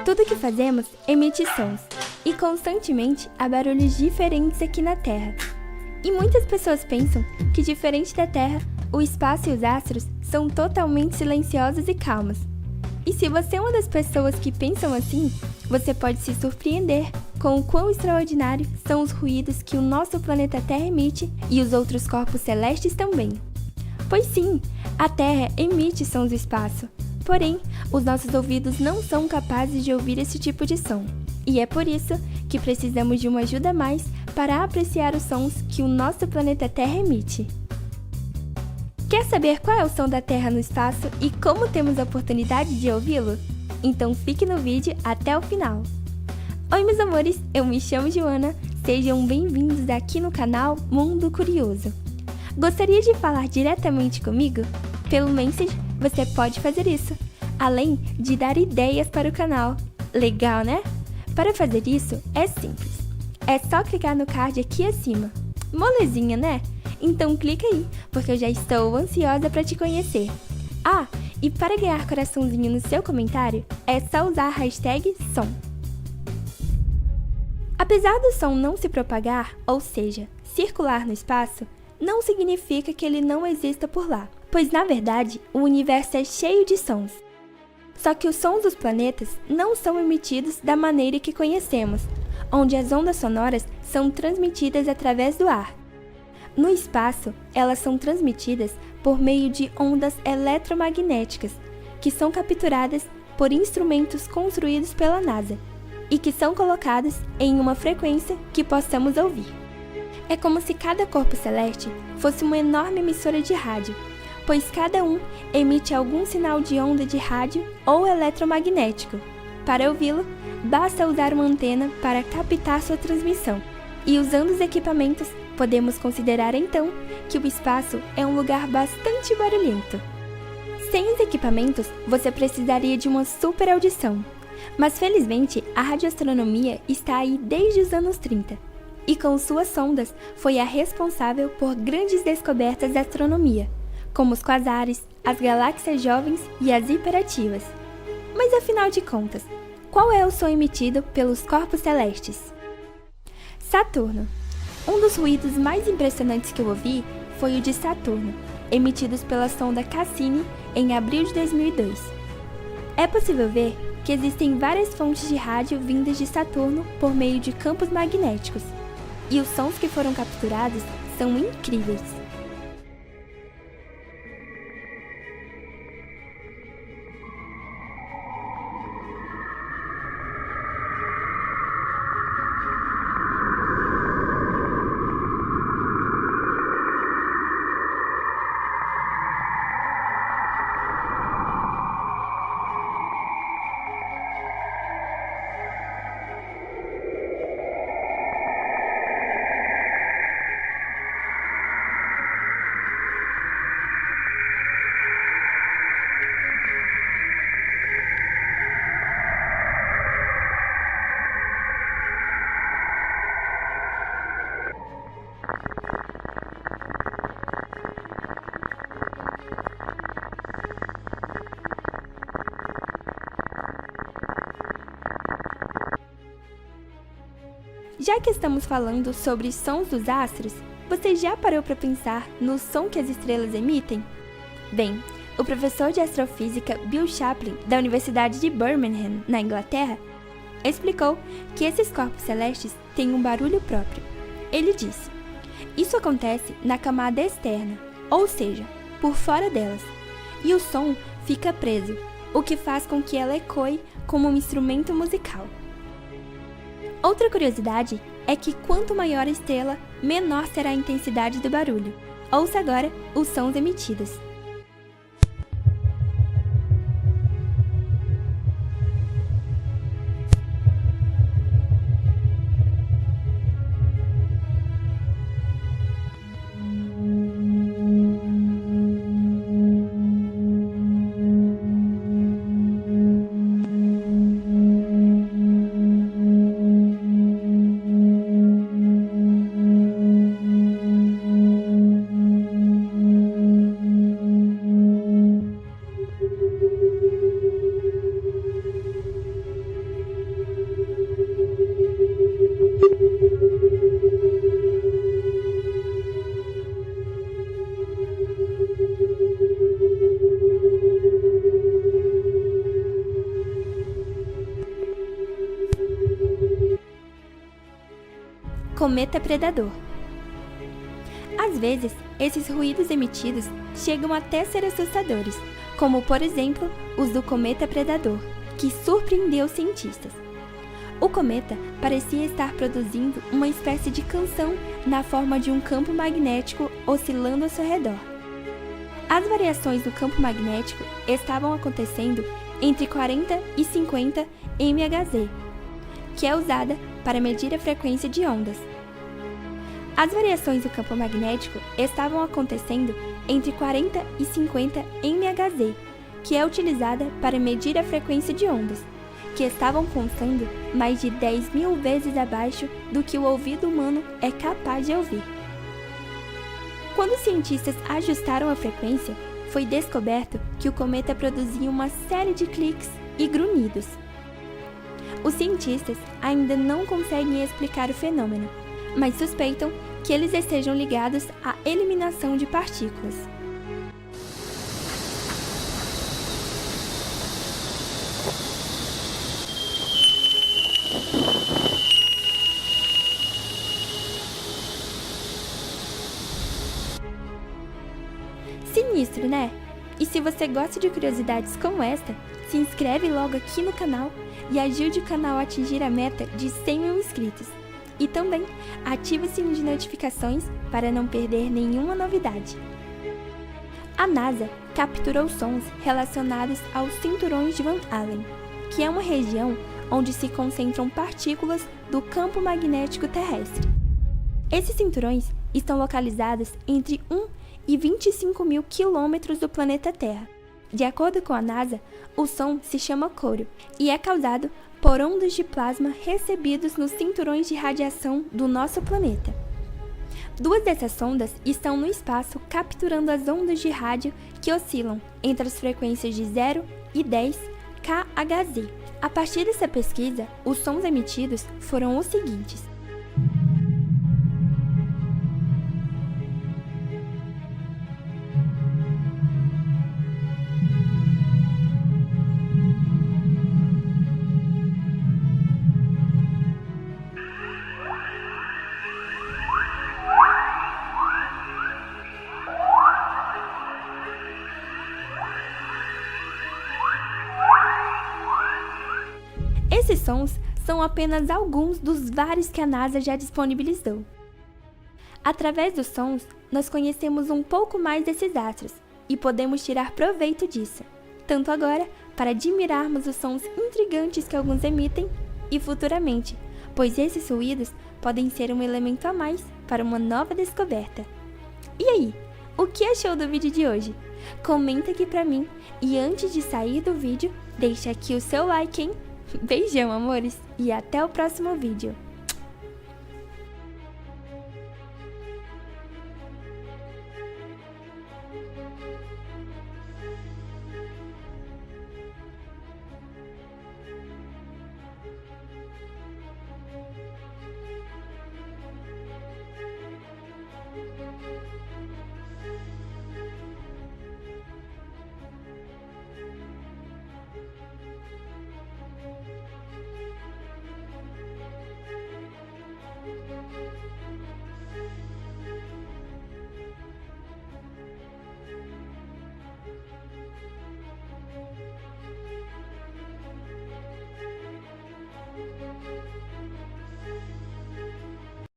Tudo que fazemos emite sons, e constantemente há barulhos diferentes aqui na Terra. E muitas pessoas pensam que, diferente da Terra, o espaço e os astros são totalmente silenciosos e calmos. E se você é uma das pessoas que pensam assim, você pode se surpreender com o quão extraordinários são os ruídos que o nosso planeta Terra emite e os outros corpos celestes também. Pois sim, a Terra emite sons do espaço, porém, os nossos ouvidos não são capazes de ouvir esse tipo de som. E é por isso que precisamos de uma ajuda a mais para apreciar os sons que o nosso planeta Terra emite. Quer saber qual é o som da Terra no espaço e como temos a oportunidade de ouvi-lo? Então fique no vídeo até o final! Oi meus amores, eu me chamo Joana, sejam bem-vindos aqui no canal Mundo Curioso. Gostaria de falar diretamente comigo? Pelo Message você pode fazer isso, além de dar ideias para o canal. Legal, né? Para fazer isso é simples, é só clicar no card aqui acima. Molezinha, né? Então clica aí, porque eu já estou ansiosa para te conhecer. Ah, e para ganhar coraçãozinho no seu comentário, é só usar a hashtag som. Apesar do som não se propagar, ou seja, circular no espaço, não significa que ele não exista por lá, pois na verdade o universo é cheio de sons. Só que os sons dos planetas não são emitidos da maneira que conhecemos, onde as ondas sonoras são transmitidas através do ar. No espaço, elas são transmitidas por meio de ondas eletromagnéticas, que são capturadas por instrumentos construídos pela NASA e que são colocadas em uma frequência que possamos ouvir. É como se cada corpo celeste fosse uma enorme emissora de rádio, pois cada um emite algum sinal de onda de rádio ou eletromagnético. Para ouvi-lo, basta usar uma antena para captar sua transmissão, e usando os equipamentos, podemos considerar então que o espaço é um lugar bastante barulhento. Sem os equipamentos, você precisaria de uma super audição. Mas felizmente, a radioastronomia está aí desde os anos 30. E com suas sondas, foi a responsável por grandes descobertas da astronomia, como os quasares, as galáxias jovens e as hiperativas. Mas afinal de contas, qual é o som emitido pelos corpos celestes? Saturno. Um dos ruídos mais impressionantes que eu ouvi foi o de Saturno, emitidos pela sonda Cassini em abril de 2002. É possível ver que existem várias fontes de rádio vindas de Saturno por meio de campos magnéticos, e os sons que foram capturados são incríveis. Já que estamos falando sobre sons dos astros, você já parou para pensar no som que as estrelas emitem? Bem, o professor de astrofísica Bill Chaplin, da Universidade de Birmingham, na Inglaterra, explicou que esses corpos celestes têm um barulho próprio. Ele disse: isso acontece na camada externa, ou seja, por fora delas, e o som fica preso, o que faz com que ela ecoe como um instrumento musical. Outra curiosidade é que quanto maior a estrela, menor será a intensidade do barulho. Ouça agora os sons emitidos. cometa predador. Às vezes, esses ruídos emitidos chegam até a ser assustadores, como por exemplo os do cometa predador, que surpreendeu os cientistas. O cometa parecia estar produzindo uma espécie de canção na forma de um campo magnético oscilando ao seu redor. As variações do campo magnético estavam acontecendo entre 40 e 50 MHz, que é usada para medir a frequência de ondas. As variações do campo magnético estavam acontecendo entre 40 e 50 MHz, que é utilizada para medir a frequência de ondas, que estavam constando mais de 10.000 vezes abaixo do que o ouvido humano é capaz de ouvir. Quando os cientistas ajustaram a frequência, foi descoberto que o cometa produzia uma série de cliques e grunhidos. Os cientistas ainda não conseguem explicar o fenômeno, mas suspeitam que eles estejam ligados à eliminação de partículas. Sinistro, né? E se você gosta de curiosidades como esta, se inscreve logo aqui no canal e ajude o canal a atingir a meta de 100 mil inscritos. E também ative o sininho de notificações para não perder nenhuma novidade. A NASA capturou sons relacionados aos cinturões de Van Allen, que é uma região onde se concentram partículas do campo magnético terrestre. Esses cinturões estão localizados entre 1 e 25 mil quilômetros do planeta Terra. De acordo com a NASA, o som se chama coro e é causado por ondas de plasma recebidos nos cinturões de radiação do nosso planeta. Duas dessas ondas estão no espaço capturando as ondas de rádio que oscilam entre as frequências de 0 e 10 kHz. A partir dessa pesquisa, os sons emitidos foram os seguintes. Esses sons são apenas alguns dos vários que a NASA já disponibilizou. Através dos sons, nós conhecemos um pouco mais desses astros e podemos tirar proveito disso, tanto agora para admirarmos os sons intrigantes que alguns emitem e futuramente, pois esses ruídos podem ser um elemento a mais para uma nova descoberta. E aí, o que achou do vídeo de hoje? Comenta aqui pra mim e antes de sair do vídeo, deixa aqui o seu like, hein? Beijão, amores, e até o próximo vídeo.